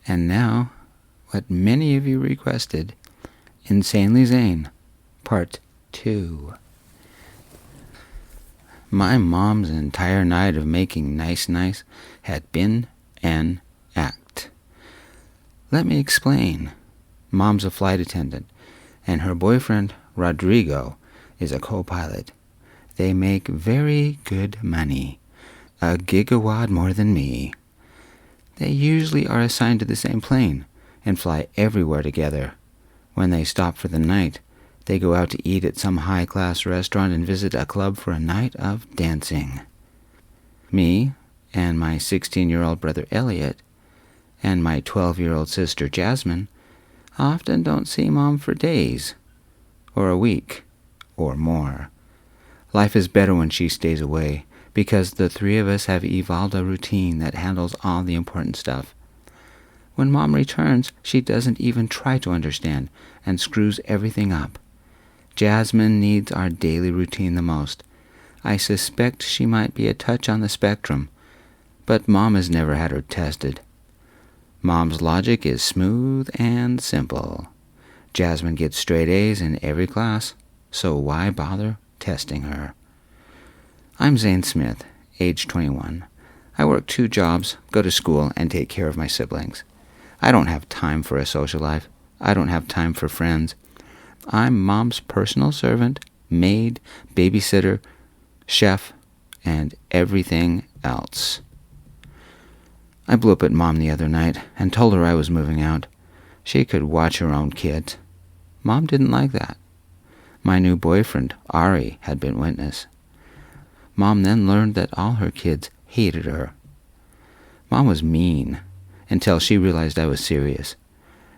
And now, what many of you requested, Insanely Zane, Part 2. My mom's entire night of making nice had been an act. Let me explain. Mom's a flight attendant, and her boyfriend, Rodrigo, is a co-pilot. They make very good money, a gigawatt more than me. They usually are assigned to the same plane and fly everywhere together. When they stop for the night, they go out to eat at some high-class restaurant and visit a club for a night of dancing. Me and my 16-year-old brother Elliot and my 12-year-old sister Jasmine often don't see Mom for days, or a week, or more. Life is better when she stays away, because the three of us have evolved a routine that handles all the important stuff. When Mom returns, she doesn't even try to understand and screws everything up. Jasmine needs our daily routine the most. I suspect she might be a touch on the spectrum, but Mom has never had her tested. Mom's logic is smooth and simple. Jasmine gets straight A's in every class, so why bother testing her? I'm Zane Smith, age 21. I work 2 jobs, go to school, and take care of my siblings. I don't have time for a social life. I don't have time for friends. I'm Mom's personal servant, maid, babysitter, chef, and everything else. I blew up at Mom the other night and told her I was moving out. She could watch her own kids. Mom didn't like that. My new boyfriend, Ari, had been witness. Mom then learned that all her kids hated her. Mom was mean until she realized I was serious.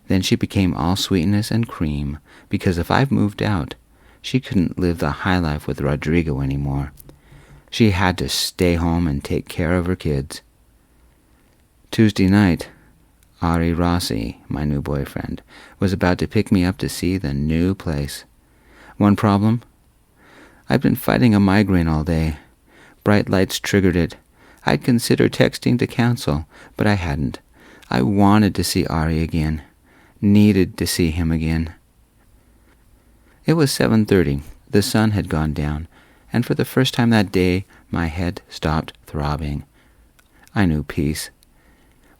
Then she became all sweetness and cream, because if I've moved out, she couldn't live the high life with Rodrigo anymore. She had to stay home and take care of her kids. Tuesday night, Ari Rossi, my new boyfriend, was about to pick me up to see the new place. One problem? I've been fighting a migraine all day. Bright lights triggered it. I'd considered texting to cancel, but I hadn't. I wanted to see Ari again. Needed to see him again. It was 7:30. The sun had gone down, and for the first time that day, my head stopped throbbing. I knew peace.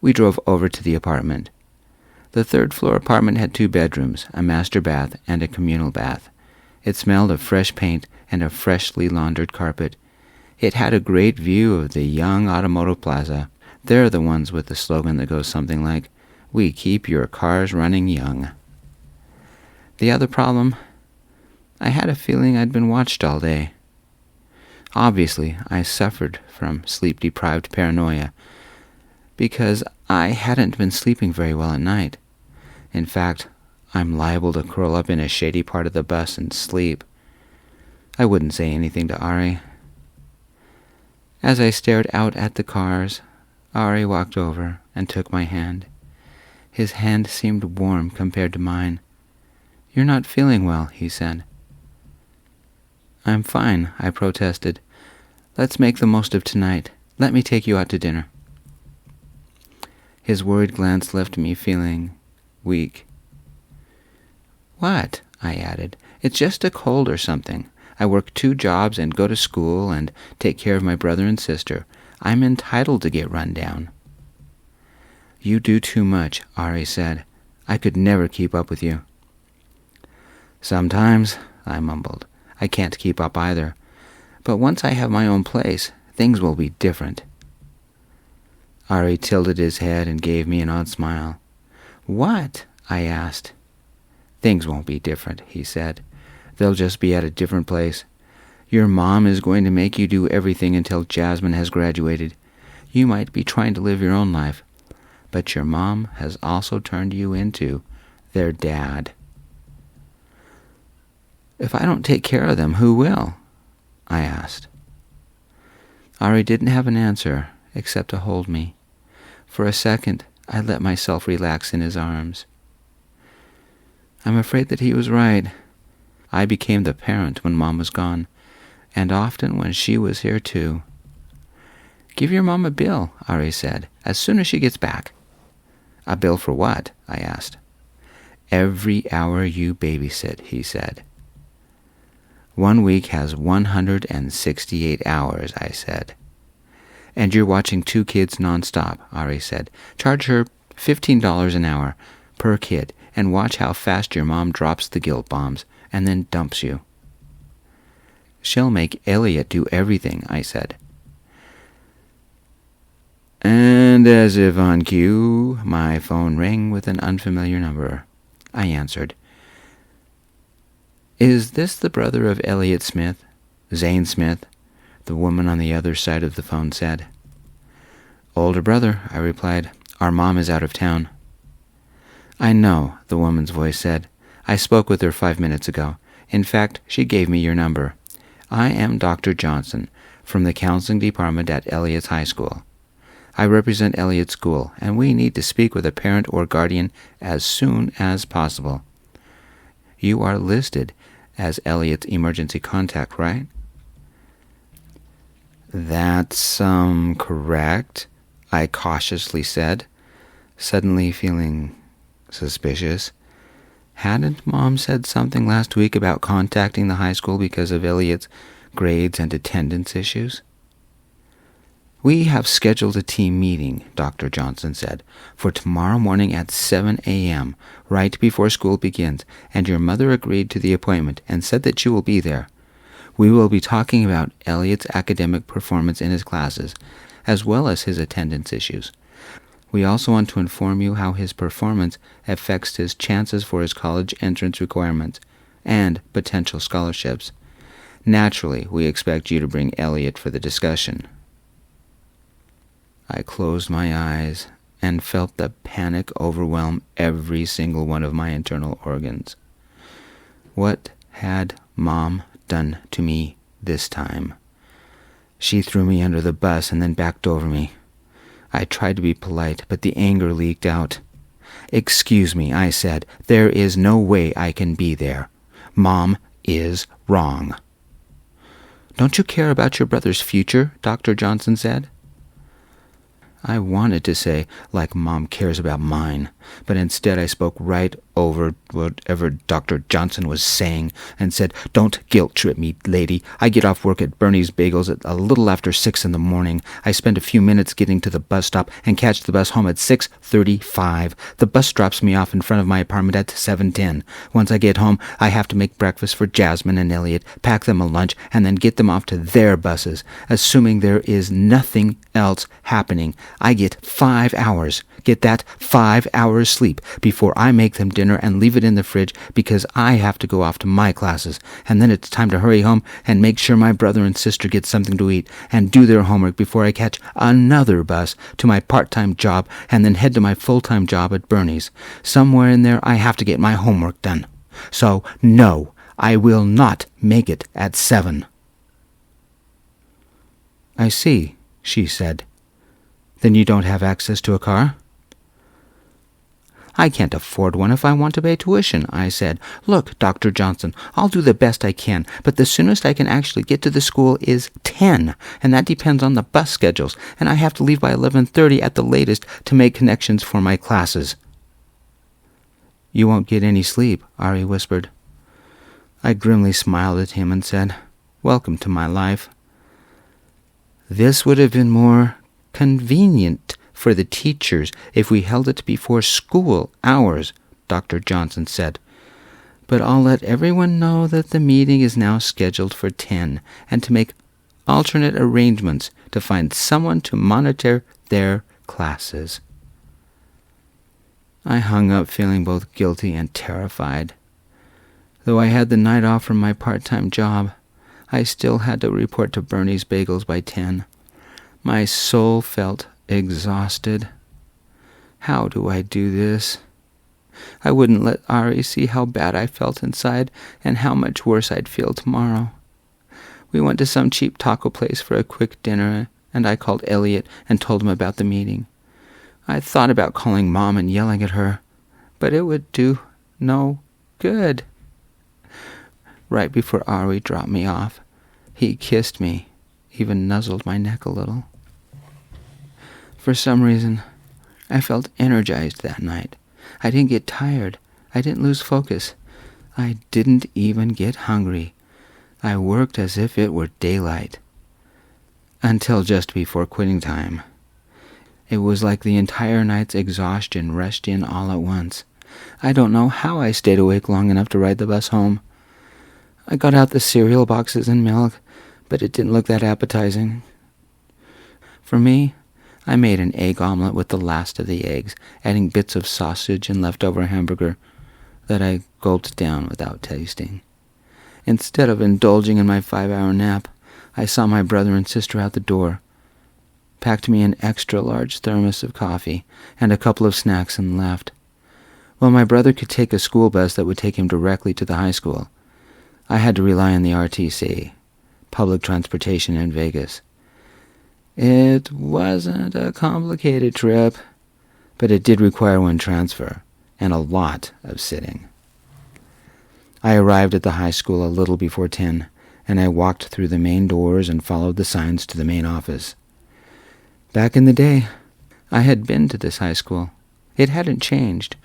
We drove over to the apartment. The 3rd-floor apartment had 2 bedrooms, a master bath, and a communal bath. It smelled of fresh paint and a freshly laundered carpet. It had a great view of the Young Automotive Plaza. They're the ones with the slogan that goes something like, "We keep your cars running young." The other problem? I had a feeling I'd been watched all day. Obviously, I suffered from sleep-deprived paranoia, because I hadn't been sleeping very well at night. In fact, I'm liable to curl up in a shady part of the bus and sleep. I wouldn't say anything to Ari. As I stared out at the cars, Ari walked over and took my hand. His hand seemed warm compared to mine. "You're not feeling well," he said. "I'm fine," I protested. "Let's make the most of tonight. Let me take you out to dinner." His worried glance left me feeling weak. "What?" I added. "It's just a cold or something. I work 2 jobs and go to school and take care of my brother and sister. I'm entitled to get run down." "You do too much," Ari said. "I could never keep up with you." "Sometimes," I mumbled. "I can't keep up either. But once I have my own place, things will be different." Ari tilted his head and gave me an odd smile. "What?" I asked. "Things won't be different," he said. "They'll just be at a different place. Your mom is going to make you do everything until Jasmine has graduated. You might be trying to live your own life, but your mom has also turned you into their dad." "If I don't take care of them, who will?" I asked. Ari didn't have an answer except to hold me. For a second, I let myself relax in his arms. I'm afraid that he was right. I became the parent when Mom was gone, and often when she was here too. "Give your mom a bill," Ari said, "as soon as she gets back." A bill for what? I asked. Every hour you babysit, he said. 1 week has 168 hours, I said. And you're watching 2 kids nonstop, Ari said. Charge her $15 an hour per kid and watch how fast your mom drops the guilt bombs and then dumps you. She'll make Elliot do everything, I said. And as if on cue, my phone rang with an unfamiliar number. I answered. Is this the brother of Elliot Smith? Zane Smith? The woman on the other side of the phone said. Older brother, I replied. Our mom is out of town. I know, the woman's voice said. I spoke with her 5 minutes ago. In fact, she gave me your number. I am Dr. Johnson, from the counseling department at Elliot's high school. I represent Elliot's school, and we need to speak with a parent or guardian as soon as possible. You are listed as Elliot's emergency contact, right? That's, correct, I cautiously said, suddenly feeling suspicious. Hadn't Mom said something last week about contacting the high school because of Elliot's grades and attendance issues? We have scheduled a team meeting, Dr. Johnson said, for tomorrow morning at 7 a.m., right before school begins, and your mother agreed to the appointment and said that you will be there. We will be talking about Elliot's academic performance in his classes, as well as his attendance issues. We also want to inform you how his performance affects his chances for his college entrance requirements and potential scholarships. Naturally, we expect you to bring Elliot for the discussion. I closed my eyes and felt the panic overwhelm every single one of my internal organs. What had Mom done to me this time? She threw me under the bus and then backed over me. I tried to be polite, but the anger leaked out. Excuse me, I said. There is no way I can be there. Mom is wrong. Don't you care about your brother's future? Dr. Johnson said. I wanted to say, like Mom cares about mine, but instead I spoke right over whatever Dr. Johnson was saying and said, Don't guilt-trip me, lady. I get off work at Bernie's Bagels at a little after 6 in the morning. I spend a few minutes getting to the bus stop and catch the bus home at 6:35. The bus drops me off in front of my apartment at 7:10. Once I get home, I have to make breakfast for Jasmine and Elliot, pack them a lunch, and then get them off to their buses. Assuming there is nothing else happening, I get 5 hours. Get that? 5 hours sleep before I make them dinner and leave it in the fridge because I have to go off to my classes. And then it's time to hurry home and make sure my brother and sister get something to eat and do their homework before I catch another bus to my part-time job and then head to my full-time job at Bernie's. Somewhere in there I have to get my homework done. So, no, I will not make it at 7. I see, she said. Then you don't have access to a car? I can't afford one if I want to pay tuition, I said. Look, Dr. Johnson, I'll do the best I can, but the soonest I can actually get to the school is 10, and that depends on the bus schedules, and I have to leave by 11:30 at the latest to make connections for my classes. You won't get any sleep, Ari whispered. I grimly smiled at him and said, Welcome to my life. This would have been more convenient for the teachers if we held it before school hours, Dr. Johnson said. But I'll let everyone know that the meeting is now scheduled for 10 and to make alternate arrangements to find someone to monitor their classes. I hung up feeling both guilty and terrified. Though I had the night off from my part-time job, I still had to report to Bernie's Bagels by 10. My soul felt exhausted. How do I do this? I wouldn't let Ari see how bad I felt inside and how much worse I'd feel tomorrow. We went to some cheap taco place for a quick dinner, and I called Elliot and told him about the meeting. I thought about calling Mom and yelling at her, but it would do no good. Right before Ari dropped me off, he kissed me, even nuzzled my neck a little. For some reason, I felt energized that night. I didn't get tired. I didn't lose focus. I didn't even get hungry. I worked as if it were daylight. Until just before quitting time. It was like the entire night's exhaustion rushed in all at once. I don't know how I stayed awake long enough to ride the bus home. I got out the cereal boxes and milk, but it didn't look that appetizing. For me, I made an egg omelet with the last of the eggs, adding bits of sausage and leftover hamburger that I gulped down without tasting. Instead of indulging in my 5-hour nap, I saw my brother and sister out the door, packed me an extra-large thermos of coffee and a couple of snacks and left. While my brother could take a school bus that would take him directly to the high school, I had to rely on the RTC, public transportation in Vegas. It wasn't a complicated trip, but it did require one transfer and a lot of sitting. I arrived at the high school a little before 10, and I walked through the main doors and followed the signs to the main office. Back in the day, I had been to this high school. It hadn't changed.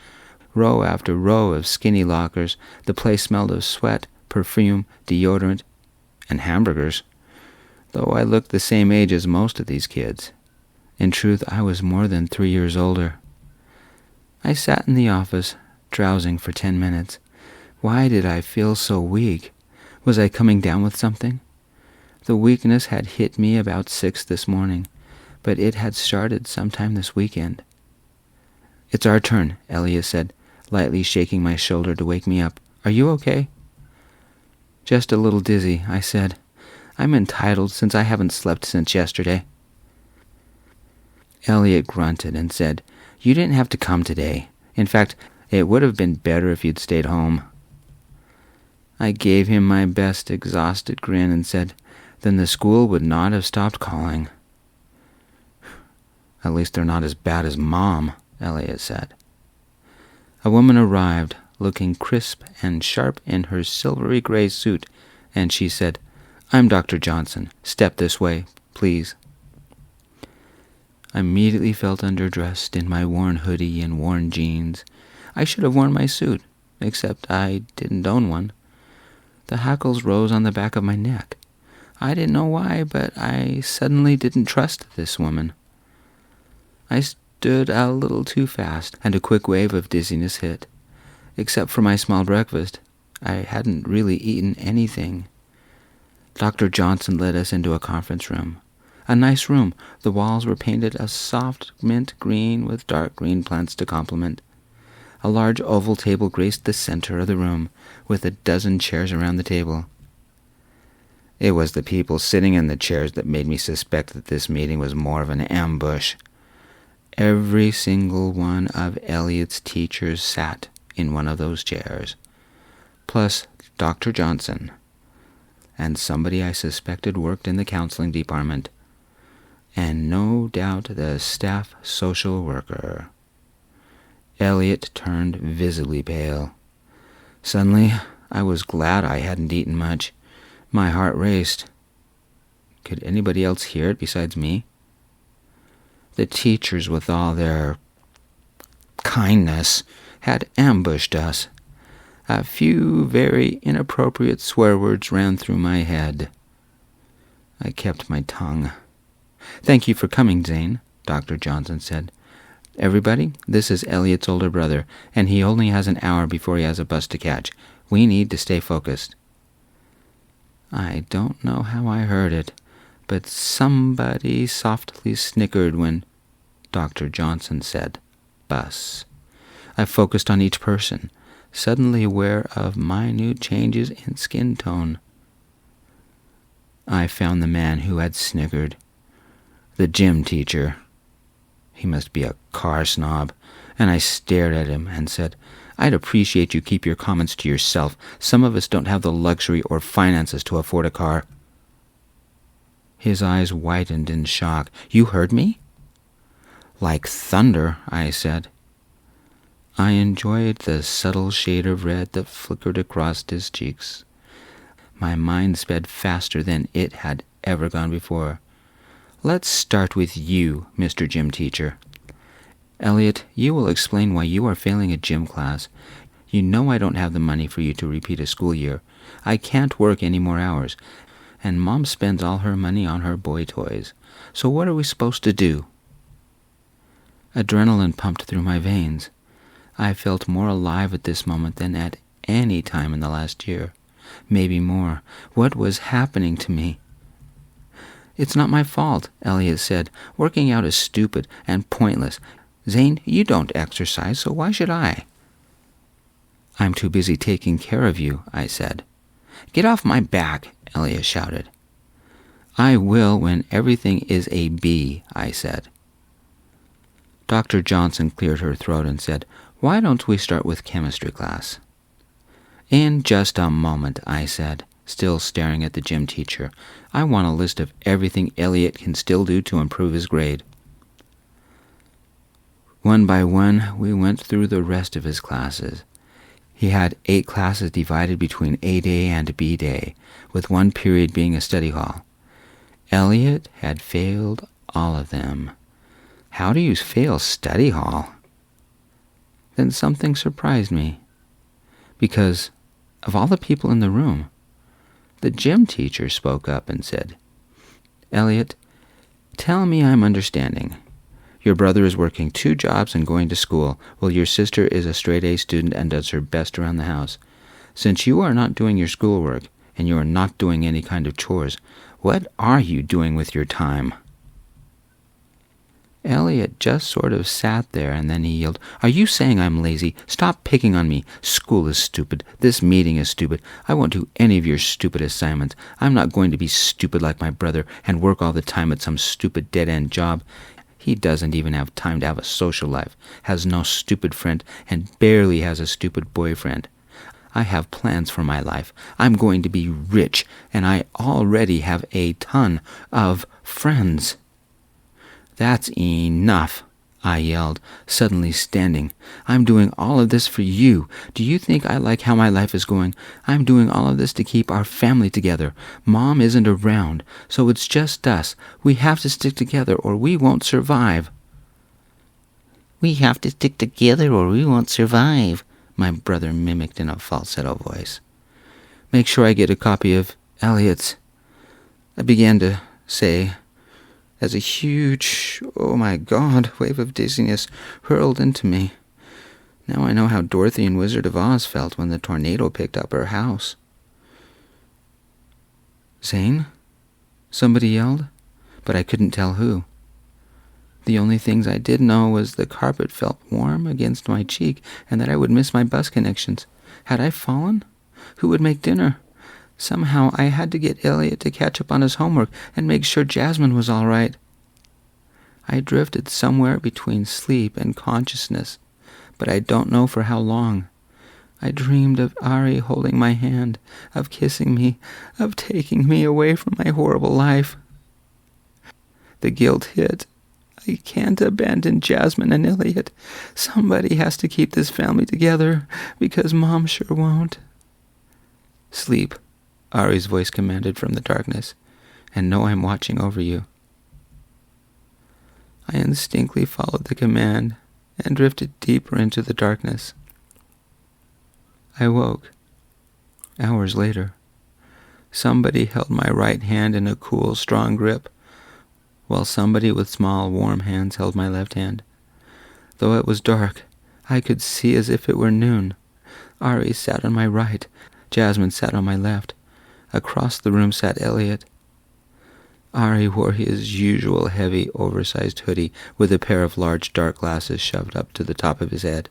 Row after row of skinny lockers, the place smelled of sweat, perfume, deodorant, and hamburgers. Though I looked the same age as most of these kids. In truth, I was more than 3 years older. I sat in the office, drowsing for 10 minutes. Why did I feel so weak? Was I coming down with something? The weakness had hit me about 6 this morning, but it had started sometime this weekend. "It's our turn," Elliot said, lightly shaking my shoulder to wake me up. "Are you okay?" "Just a little dizzy," I said. "I'm entitled since I haven't slept since yesterday." Elliot grunted and said, "You didn't have to come today. In fact, it would have been better if you'd stayed home." I gave him my best exhausted grin and said, "Then the school would not have stopped calling." "At least they're not as bad as Mom," Elliot said. A woman arrived, looking crisp and sharp in her silvery gray suit, and she said, "I'm Dr. Johnson. Step this way, please." I immediately felt underdressed in my worn hoodie and worn jeans. I should have worn my suit, except I didn't own one. The hackles rose on the back of my neck. I didn't know why, but I suddenly didn't trust this woman. I stood a little too fast, and a quick wave of dizziness hit. Except for my small breakfast, I hadn't really eaten anything. Dr. Johnson led us into a conference room. A nice room. The walls were painted a soft mint green with dark green plants to complement. A large oval table graced the center of the room, with a dozen chairs around the table. It was the people sitting in the chairs that made me suspect that this meeting was more of an ambush. Every single one of Elliot's teachers sat in one of those chairs, plus Dr. Johnson, and somebody I suspected worked in the counseling department, and no doubt the staff social worker. Elliot turned visibly pale. Suddenly, I was glad I hadn't eaten much. My heart raced. Could anybody else hear it besides me? The teachers, with all their kindness, had ambushed us. A few very inappropriate swear words ran through my head. I kept my tongue. "Thank you for coming, Zane," Dr. Johnson said. "Everybody, this is Elliot's older brother, and he only has an hour before he has a bus to catch. We need to stay focused." I don't know how I heard it, but somebody softly snickered when Dr. Johnson said, "bus." I focused on each person, suddenly aware of minute changes in skin tone. I found the man who had snickered, the gym teacher. He must be a car snob, and I stared at him and said, "I'd appreciate you keep your comments to yourself. Some of us don't have the luxury or finances to afford a car." His eyes widened in shock. "You heard me?" "Like thunder," I said. I enjoyed the subtle shade of red that flickered across his cheeks. My mind sped faster than it had ever gone before. "Let's start with you, Mr. Gym Teacher." Elliot, you will explain why you are failing a gym class. You know I don't have the money for you to repeat a school year. I can't work any more hours, and Mom spends all her money on her boy toys. So what are we supposed to do? Adrenaline pumped through my veins. I felt more alive at this moment than at any time in the last year. Maybe more. What was happening to me? It's not my fault, Elliot said. Working out is stupid and pointless. Zane, you don't exercise, so why should I? I'm too busy taking care of you, I said. Get off my back, Elliot shouted. I will when everything is a B, I said. Dr. Johnson cleared her throat and said, Why don't we start with chemistry class? In just a moment, I said, still staring at the gym teacher. I want a list of everything Elliot can still do to improve his grade. One by one, we went through the rest of his classes. He had 8 classes divided between A day and B day, with one period being a study hall. Elliot had failed all of them. How do you fail study hall? Then something surprised me, because of all the people in the room, the gym teacher spoke up and said, Elliot, tell me I'm understanding. Your brother is working 2 jobs and going to school, while your sister is a straight-A student and does her best around the house. Since you are not doing your schoolwork, and you are not doing any kind of chores, what are you doing with your time? Elliot just sort of sat there, and then he yelled, Are you saying I'm lazy? Stop picking on me. School is stupid. This meeting is stupid. I won't do any of your stupid assignments. I'm not going to be stupid like my brother and work all the time at some stupid dead-end job. He doesn't even have time to have a social life, has no stupid friend, and barely has a stupid boyfriend. I have plans for my life. I'm going to be rich, and I already have a ton of friends. That's enough, I yelled, suddenly standing. I'm doing all of this for you. Do you think I like how my life is going? I'm doing all of this to keep our family together. Mom isn't around, so it's just us. We have to stick together or we won't survive. We have to stick together or we won't survive, my brother mimicked in a falsetto voice. Make sure I get a copy of Elliot's, I began to say, as a huge, oh my God, wave of dizziness hurled into me. Now I know how Dorothy in Wizard of Oz felt when the tornado picked up her house. Zane? Somebody yelled, but I couldn't tell who. The only things I did know was the carpet felt warm against my cheek and that I would miss my bus connections. Had I fallen? Who would make dinner? Somehow I had to get Elliot to catch up on his homework and make sure Jasmine was all right. I drifted somewhere between sleep and consciousness, but I don't know for how long. I dreamed of Ari holding my hand, of kissing me, of taking me away from my horrible life. The guilt hit. I can't abandon Jasmine and Elliot. Somebody has to keep this family together, because Mom sure won't. Sleep, Ari's voice commanded from the darkness, and know I'm watching over you. I instinctively followed the command and drifted deeper into the darkness. I woke. Hours later. Somebody held my right hand in a cool, strong grip, while somebody with small, warm hands held my left hand. Though it was dark, I could see as if it were noon. Ari sat on my right. Jasmine sat on my left. Across the room sat Elliot. Ari wore his usual heavy, oversized hoodie with a pair of large dark glasses shoved up to the top of his head.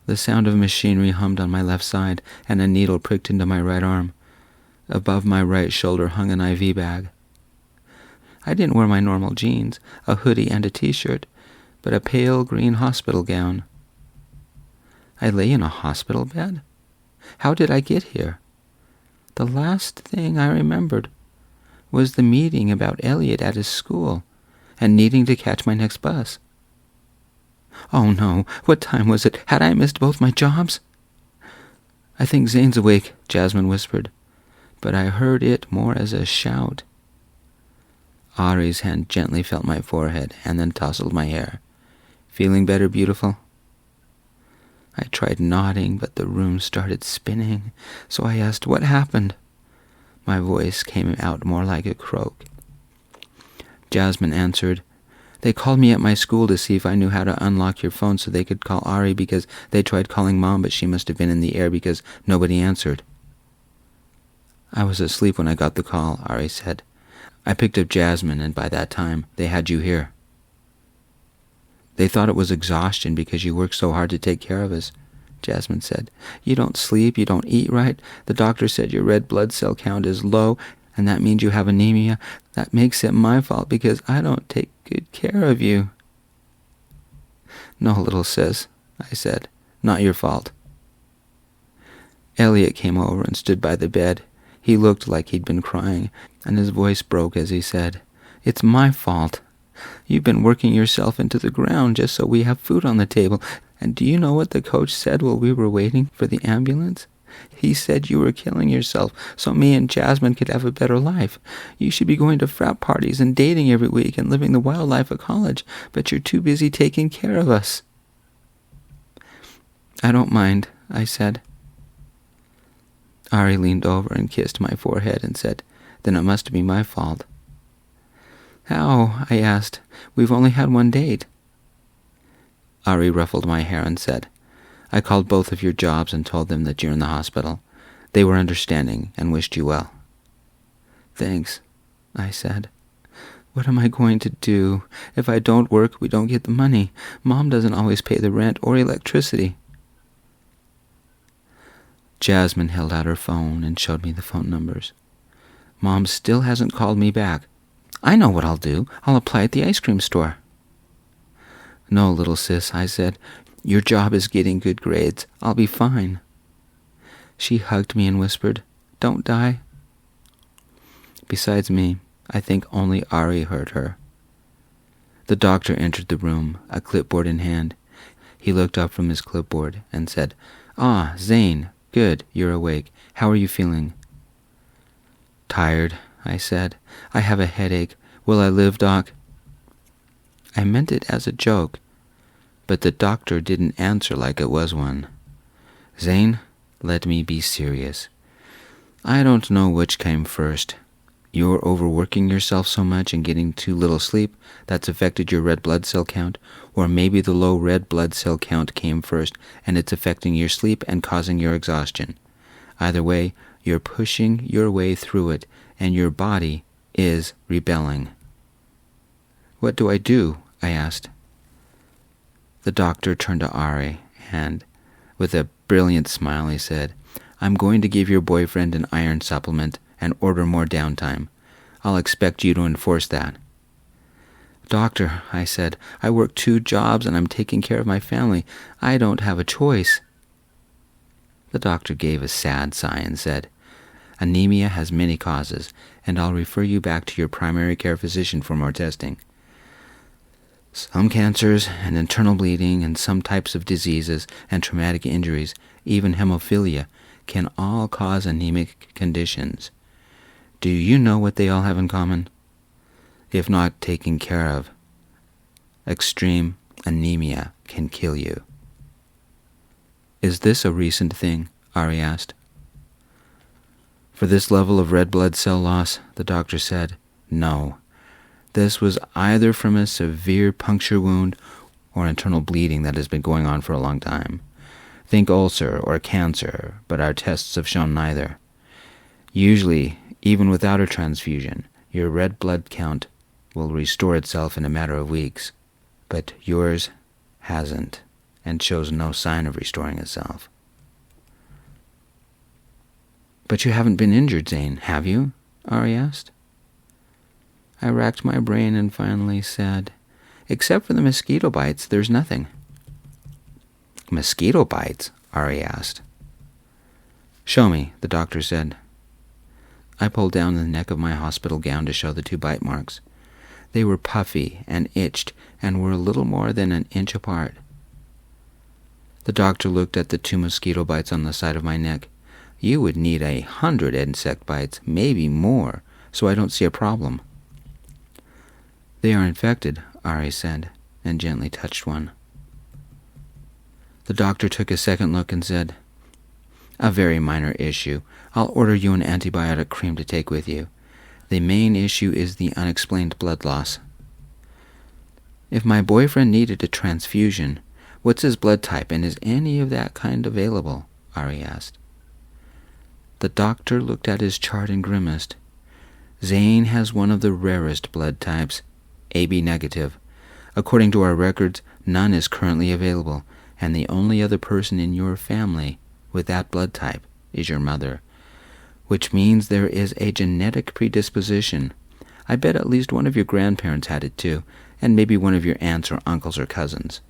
The sound of machinery hummed on my left side, and a needle pricked into my right arm. Above my right shoulder hung an IV bag. I didn't wear my normal jeans, a hoodie and a t-shirt, but a pale green hospital gown. I lay in a hospital bed? How did I get here? The last thing I remembered was the meeting about Elliot at his school and needing to catch my next bus. Oh no, what time was it? Had I missed both my jobs? I think Zane's awake, Jasmine whispered, but I heard it more as a shout. Ari's hand gently felt my forehead and then tousled my hair. Feeling better, beautiful? I tried nodding, but the room started spinning, so I asked, what happened? My voice came out more like a croak. Jasmine answered, they called me at my school to see if I knew how to unlock your phone so they could call Ari because they tried calling Mom, but she must have been in the air because nobody answered. I was asleep when I got the call, Ari said. I picked up Jasmine, and by that time, they had you here. They thought it was exhaustion because you worked so hard to take care of us, Jasmine said. You don't sleep, you don't eat right. The doctor said your red blood cell count is low, and that means you have anemia. That makes it my fault because I don't take good care of you. No, little sis, I said. Not your fault. Elliot came over and stood by the bed. He looked like he'd been crying, and his voice broke as he said, it's my fault. You've been working yourself into the ground just so we have food on the table. And do you know what the coach said while we were waiting for the ambulance? He said you were killing yourself so me and Jasmine could have a better life. You should be going to frat parties and dating every week and living the wild life of college, but you're too busy taking care of us. I don't mind, I said. Ari leaned over and kissed my forehead and said, then it must be my fault. How? I asked. We've only had one date. Ari ruffled my hair and said, I called both of your jobs and told them that you're in the hospital. They were understanding and wished you well. Thanks, I said. What am I going to do? If I don't work, we don't get the money. Mom doesn't always pay the rent or electricity. Jasmine held out her phone and showed me the phone numbers. Mom still hasn't called me back. I know what I'll do. I'll apply at the ice cream store. No, little sis, I said. Your job is getting good grades. I'll be fine. She hugged me and whispered, don't die. Besides me, I think only Ari heard her. The doctor entered the room, a clipboard in hand. He looked up from his clipboard and said, Ah, Zane, good, you're awake. How are you feeling? Tired, I said. I have a headache. Will I live, Doc? I meant it as a joke, but the doctor didn't answer like it was one. Zane, let me be serious. I don't know which came first. You're overworking yourself so much and getting too little sleep that's affected your red blood cell count, or maybe the low red blood cell count came first and it's affecting your sleep and causing your exhaustion. Either way, you're pushing your way through it, and your body is rebelling. What do I do? I asked. The doctor turned to Ari, and with a brilliant smile he said, I'm going to give your boyfriend an iron supplement and order more downtime. I'll expect you to enforce that. Doctor, I said, I work 2 jobs and I'm taking care of my family. I don't have a choice. The doctor gave a sad sigh and said, Anemia has many causes, and I'll refer you back to your primary care physician for more testing. Some cancers and internal bleeding and some types of diseases and traumatic injuries, even hemophilia, can all cause anemic conditions. Do you know what they all have in common? If not taken care of, extreme anemia can kill you. Is this a recent thing? Ari asked. For this level of red blood cell loss, the doctor said, no. This was either from a severe puncture wound or internal bleeding that has been going on for a long time. Think ulcer or cancer, but our tests have shown neither. Usually, even without a transfusion, your red blood count will restore itself in a matter of weeks, but yours hasn't and shows no sign of restoring itself. But you haven't been injured, Zane, have you? Ari asked. I racked my brain and finally said, except for the mosquito bites, there's nothing. Mosquito bites? Ari asked. Show me, the doctor said. I pulled down the neck of my hospital gown to show the 2 bite marks. They were puffy and itched and were a little more than an inch apart. The doctor looked at the 2 mosquito bites on the side of my neck. You would need 100 insect bites, maybe more, so I don't see a problem. They are infected, Ari said, and gently touched one. The doctor took a second look and said, "A very minor issue. I'll order you an antibiotic cream to take with you. The main issue is the unexplained blood loss." "If my boyfriend needed a transfusion, what's his blood type, and is any of that kind available?" Ari asked. The doctor looked at his chart and grimaced. "Zane has one of the rarest blood types, AB negative. According to our records, none is currently available, and the only other person in your family with that blood type is your mother, which means there is a genetic predisposition. I bet at least one of your grandparents had it too, and maybe one of your aunts or uncles or cousins."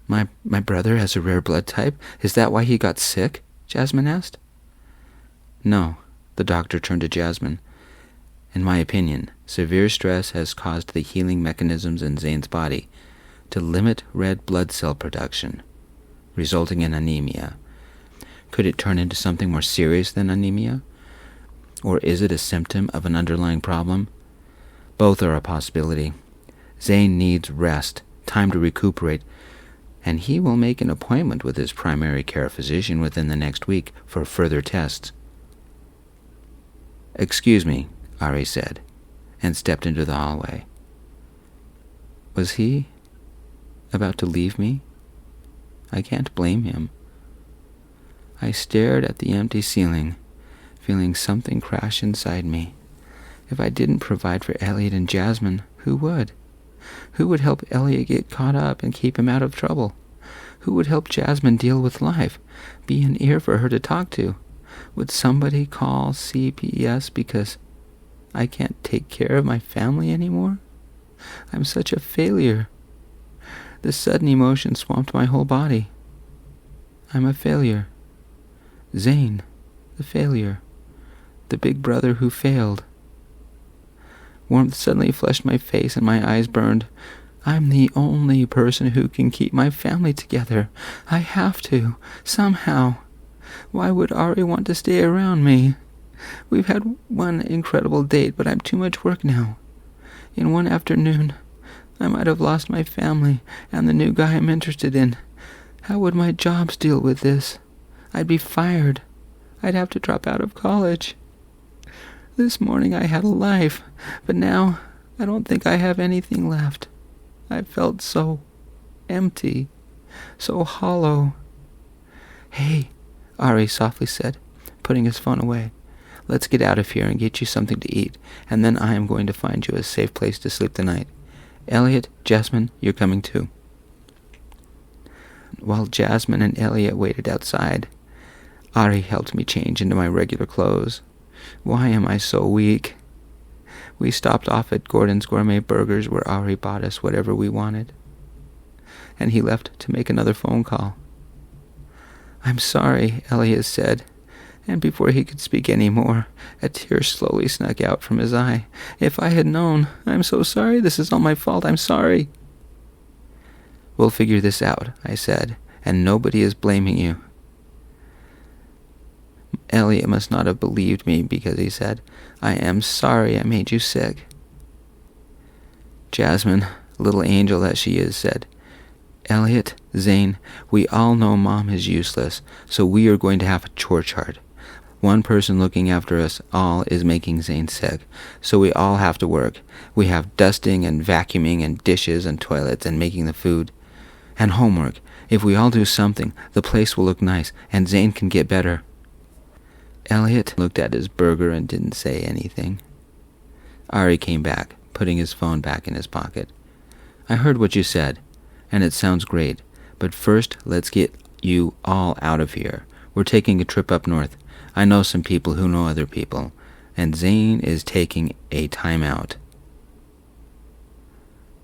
My brother has a rare blood type? Is that why he got sick?" Jasmine asked. "No," the doctor turned to Jasmine. "In my opinion, severe stress has caused the healing mechanisms in Zane's body to limit red blood cell production, resulting in anemia. Could it turn into something more serious than anemia? Or is it a symptom of an underlying problem? Both are a possibility. Zane needs rest, time to recuperate, and he will make an appointment with his primary care physician within the next week for further tests." "Excuse me," Ari said, and stepped into the hallway. Was he about to leave me? I can't blame him. I stared at the empty ceiling, feeling something crash inside me. If I didn't provide for Elliot and Jasmine, who would? Who would help Elliot get caught up and keep him out of trouble? Who would help Jasmine deal with life, be an ear for her to talk to? Would somebody call CPS because I can't take care of my family anymore? I'm such a failure. This sudden emotion swamped my whole body. I'm a failure. Zane, the failure. The big brother who failed. Warmth suddenly flushed my face and my eyes burned. I'm the only person who can keep my family together. I have to, somehow. Why would Ari want to stay around me? We've had one incredible date, but I'm too much work now. In one afternoon, I might have lost my family and the new guy I'm interested in. How would my jobs deal with this? I'd be fired. I'd have to drop out of college. This morning I had a life, but now I don't think I have anything left. I felt so empty, so hollow. "Hey," Ari softly said, putting his phone away. "Let's get out of here and get you something to eat, and then I am going to find you a safe place to sleep tonight. Elliot, Jasmine, you're coming too." While Jasmine and Elliot waited outside, Ari helped me change into my regular clothes. Why am I so weak? We stopped off at Gordon's Gourmet Burgers where Ari bought us whatever we wanted. And he left to make another phone call. "I'm sorry," Elliot said, and before he could speak any more, a tear slowly snuck out from his eye. "If I had known, I'm so sorry, this is all my fault, I'm sorry." "We'll figure this out," I said, "and nobody is blaming you." Elliot must not have believed me because he said, "I am sorry I made you sick." Jasmine, little angel that she is, said, "Elliot, Zane, we all know Mom is useless, so we are going to have a chore chart. One person looking after us all is making Zane sick, so we all have to work. We have dusting and vacuuming and dishes and toilets and making the food. And homework. If we all do something, the place will look nice and Zane can get better." Elliot looked at his burger and didn't say anything. Ari came back, putting his phone back in his pocket. "I heard what you said, and it sounds great, but first let's get you all out of here. We're taking a trip up north. I know some people who know other people, and Zane is taking a time out."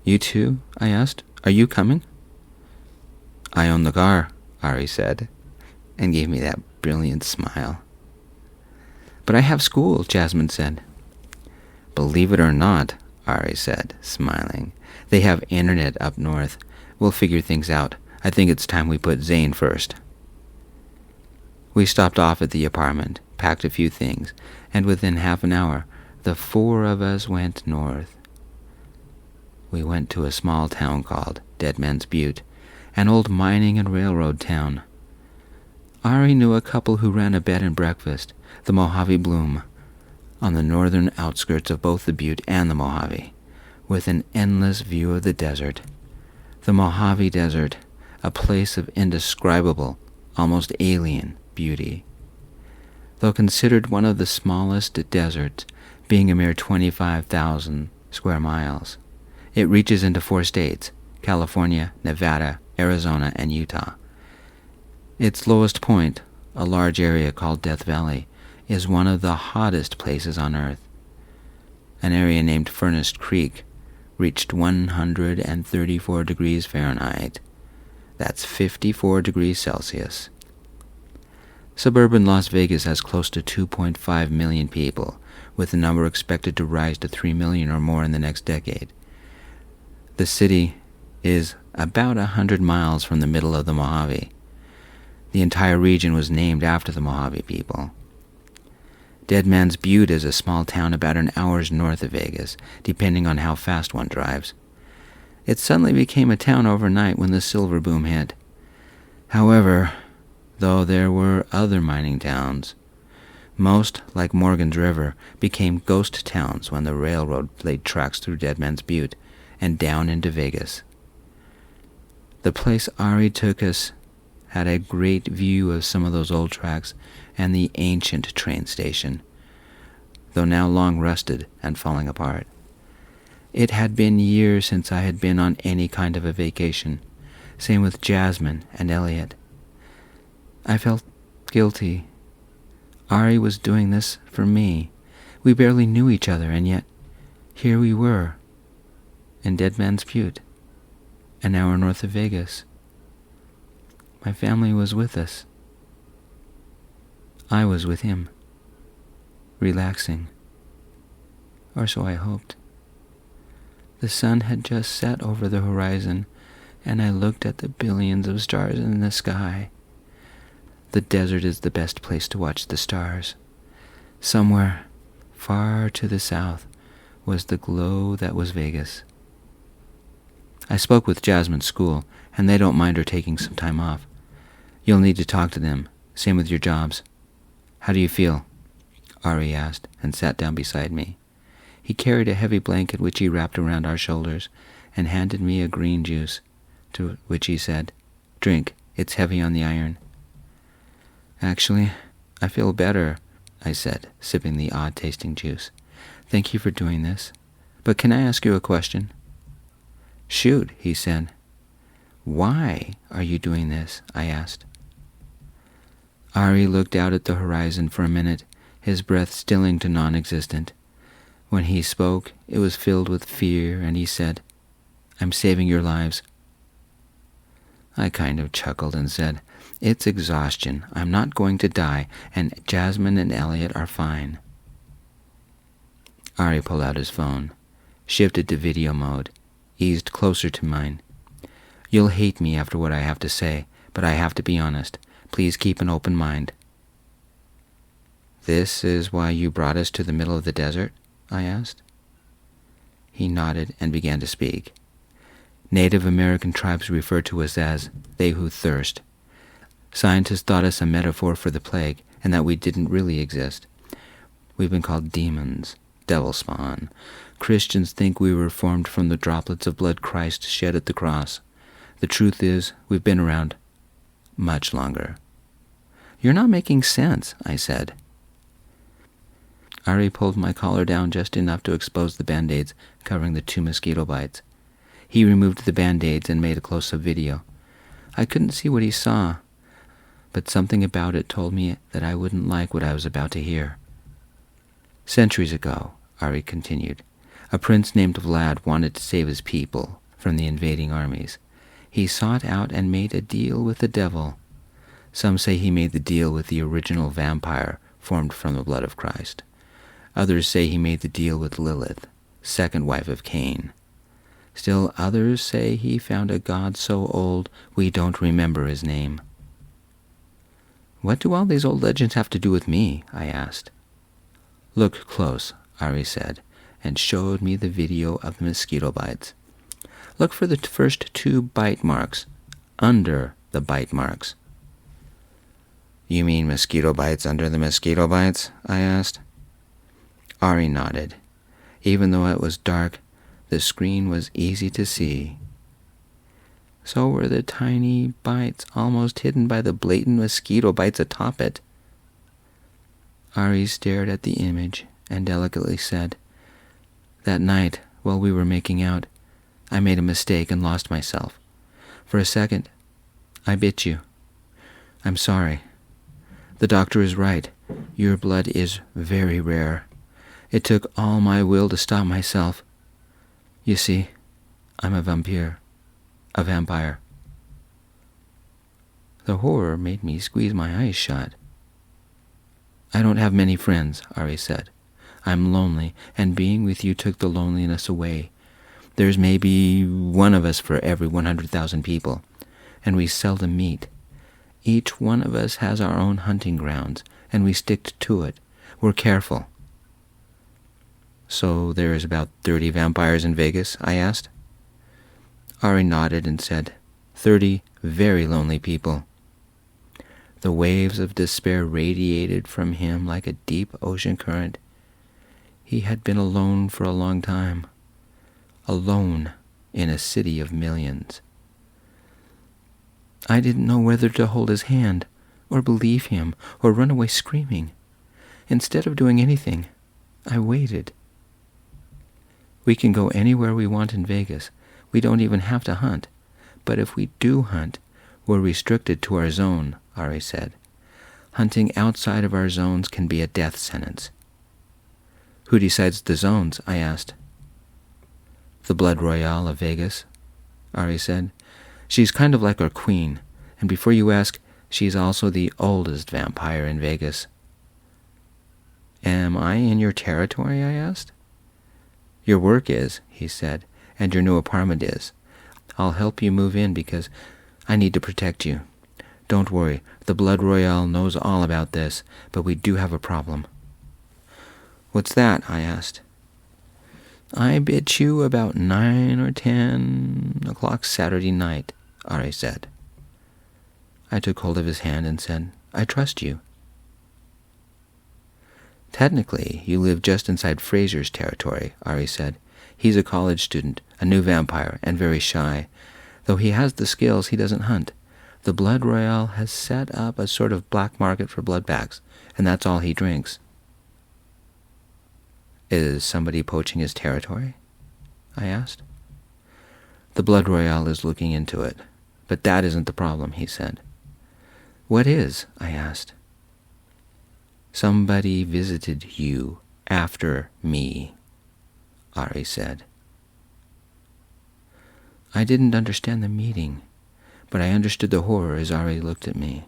"You too?" I asked. "Are you coming?" "I own the car," Ari said, and gave me that brilliant smile. "But I have school," Jasmine said. "Believe it or not," Ari said, smiling, "they have internet up north. We'll figure things out. I think it's time we put Zane first." We stopped off at the apartment, packed a few things, and within half an hour, the four of us went north. We went to a small town called Dead Man's Butte, an old mining and railroad town. Ari knew a couple who ran a bed and breakfast, the Mojave Bloom, on the northern outskirts of both the Butte and the Mojave, with an endless view of the desert. The Mojave Desert, a place of indescribable, almost alien beauty. Though considered one of the smallest deserts, being a mere 25,000 square miles, it reaches into 4 states, California, Nevada, Arizona, and Utah. Its lowest point, a large area called Death Valley, is one of the hottest places on Earth. An area named Furnace Creek reached 134 degrees Fahrenheit. That's 54 degrees Celsius. Suburban Las Vegas has close to 2.5 million people, with the number expected to rise to 3 million or more in the next decade. The city is about 100 miles from the middle of the Mojave. The entire region was named after the Mojave people. Dead Man's Butte is a small town about an hour's north of Vegas, depending on how fast one drives. It suddenly became a town overnight when the silver boom hit. However, though there were other mining towns, most, like Morgan's River, became ghost towns when the railroad laid tracks through Dead Man's Butte and down into Vegas. The place Ari took us had a great view of some of those old tracks and the ancient train station, though now long rusted and falling apart. It had been years since I had been on any kind of a vacation, same with Jasmine and Elliot. I felt guilty. Ari was doing this for me. We barely knew each other, and yet here we were, in Dead Man's Butte, an hour north of Vegas. My family was with us. I was with him, relaxing, or so I hoped. The sun had just set over the horizon, and I looked at the billions of stars in the sky. The desert is the best place to watch the stars. Somewhere, far to the south, was the glow that was Vegas. I spoke with Jasmine's school, and they don't mind her taking some time off. You'll need to talk to them, same with your jobs. How do you feel? Ari asked, and sat down beside me. He carried a heavy blanket which he wrapped around our shoulders, and handed me a green juice, to which he said, "Drink, it's heavy on the iron." "Actually, I feel better," I said, sipping the odd-tasting juice. "Thank you for doing this. But can I ask you a question?" "Shoot," he said. "Why are you doing this?" I asked. Ari looked out at the horizon for a minute, his breath stilling to non-existent. When he spoke, it was filled with fear, and he said, "I'm saving your lives." I kind of chuckled and said, "It's exhaustion. I'm not going to die, and Jasmine and Elliot are fine." Ari pulled out his phone, shifted to video mode, eased closer to mine. "You'll hate me after what I have to say, but I have to be honest. Please keep an open mind." "This is why you brought us to the middle of the desert?" I asked. He nodded and began to speak. "Native American tribes refer to us as they who thirst. Scientists thought us a metaphor for the plague, and that we didn't really exist. We've been called demons, devil spawn. Christians think we were formed from the droplets of blood Christ shed at the cross. The truth is, we've been around much longer." "You're not making sense," I said. Ari pulled my collar down just enough to expose the Band-Aids covering the 2 mosquito bites. He removed the Band-Aids and made a close-up video. I couldn't see what he saw, but something about it told me that I wouldn't like what I was about to hear. "Centuries ago," Ari continued, "a prince named Vlad wanted to save his people from the invading armies. He sought out and made a deal with the devil. Some say he made the deal with the original vampire formed from the blood of Christ. Others say he made the deal with Lilith, second wife of Cain. Still others say he found a god so old we don't remember his name." "What do all these old legends have to do with me?" I asked. "Look close," Ari said, and showed me the video of the mosquito bites. "Look for the first 2 bite marks. under the bite marks. You mean mosquito bites under the mosquito bites? I asked. Ari nodded. Even though it was dark, the screen was easy to see. So were the tiny bites, almost hidden by the blatant mosquito bites atop it. Ari stared at the image and delicately said, "That night, while we were making out, I made a mistake and lost myself. For a second, I bit you. I'm sorry. The doctor is right. Your blood is very rare. It took all my will to stop myself. You see, I'm a vampire. A vampire." The horror made me squeeze my eyes shut. "I don't have many friends," Ari said. "I'm lonely, and being with you took the loneliness away. There's maybe one of us for every 100,000 people, and we seldom meet. Each one of us has our own hunting grounds, and we stick to it. We're careful." "So there's about 30 vampires in Vegas?" I asked. Ari nodded and said, 30 very lonely people." The waves of despair radiated from him like a deep ocean current. He had been alone for a long time. Alone in a city of millions. I didn't know whether to hold his hand, or believe him, or run away screaming. Instead of doing anything, I waited. "We can go anywhere we want in Vegas. We don't even have to hunt. But if we do hunt, we're restricted to our zone," Ari said. "Hunting outside of our zones can be a death sentence." "Who decides the zones?" I asked. "The Blood Royale of Vegas," Ari said. "She's kind of like our queen, and before you ask, she's also the oldest vampire in Vegas." "Am I in your territory?" I asked. "Your work is," he said, "and your new apartment is. I'll help you move in because I need to protect you. Don't worry, the Blood Royale knows all about this, but we do have a problem." "What's that?" I asked. "I bit you about 9 or 10 o'clock Saturday night," Ari said. I took hold of his hand and said, "I trust you." "Technically, you live just inside Fraser's territory," Ari said. "He's a college student, a new vampire, and very shy. Though he has the skills, he doesn't hunt. The Blood Royale has set up a sort of black market for blood packs, and that's all he drinks." "Is somebody poaching his territory?" I asked. "The Blood Royale is looking into it, but that isn't the problem," he said. "What is?" I asked. "Somebody visited you after me," Ari said. I didn't understand the meeting, but I understood the horror as Ari looked at me.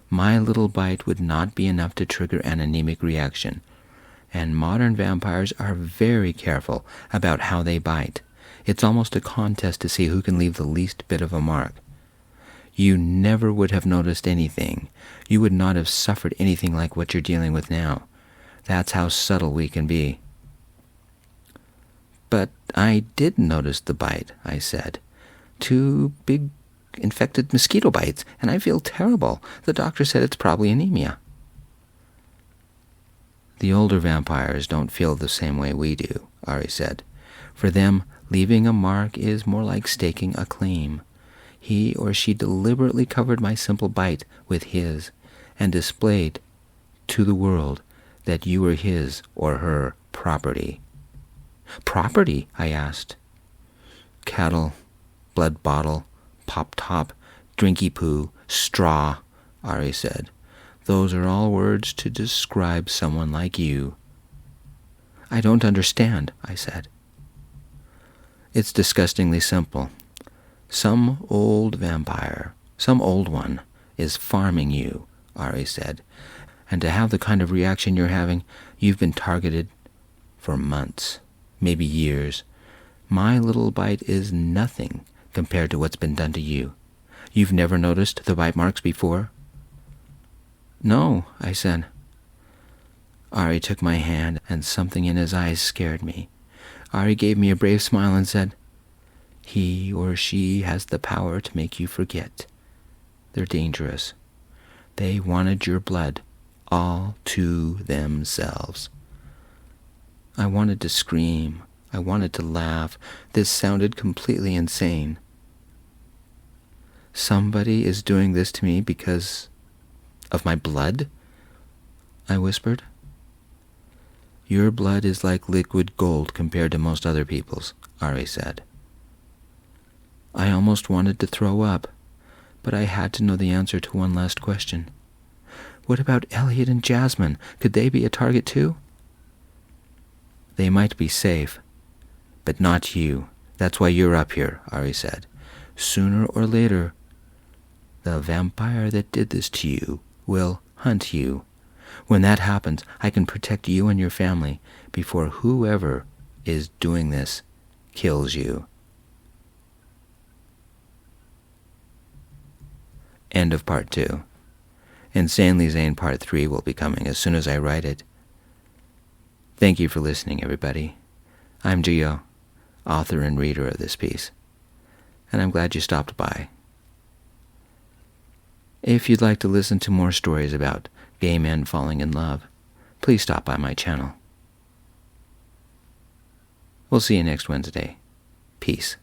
My little bite would not be enough to trigger an anemic reaction, and modern vampires are very careful about how they bite. It's almost a contest to see who can leave the least bit of a mark. You never would have noticed anything. You would not have suffered anything like what you're dealing with now. That's how subtle we can be. "But I did notice the bite," I said. 2 big infected mosquito bites, and I feel terrible. The doctor said it's probably anemia." "The older vampires don't feel the same way we do," Ari said. "For them, leaving a mark is more like staking a claim. He or she deliberately covered my simple bite with his and displayed to the world that you were his or her property." "Property?" I asked. "Cattle, blood bottle, pop top, drinky poo, straw," Ari said. "Those are all words to describe someone like you." "I don't understand," I said. "It's disgustingly simple. Some old vampire, some old one, is farming you," Ari said. "And to have the kind of reaction you're having, you've been targeted for months, maybe years. My little bite is nothing compared to what's been done to you. You've never noticed the bite marks before?" "No," I said. Ari took my hand, and something in his eyes scared me. Ari gave me a brave smile and said, He or she has the power to make you forget. They're dangerous. They wanted your blood, all to themselves. I wanted to scream. I wanted to laugh. This sounded completely insane. Somebody is doing this to me because of my blood? I whispered. Your blood is like liquid gold compared to most other people's, Ari said. I almost wanted to throw up, but I had to know the answer to one last question. What about Elliot and Jasmine? Could they be a target too? They might be safe, but not you. That's why you're up here, Ari said. Sooner or later, the vampire that did this to you will hunt you. When that happens, I can protect you and your family before whoever is doing this kills you. End of Part 2. Insanely Zane Part 3 will be coming as soon as I write it. Thank you for listening, everybody. I'm Gio, author and reader of this piece, and I'm glad you stopped by. If you'd like to listen to more stories about gay men falling in love, please stop by my channel. We'll see you next Wednesday. Peace.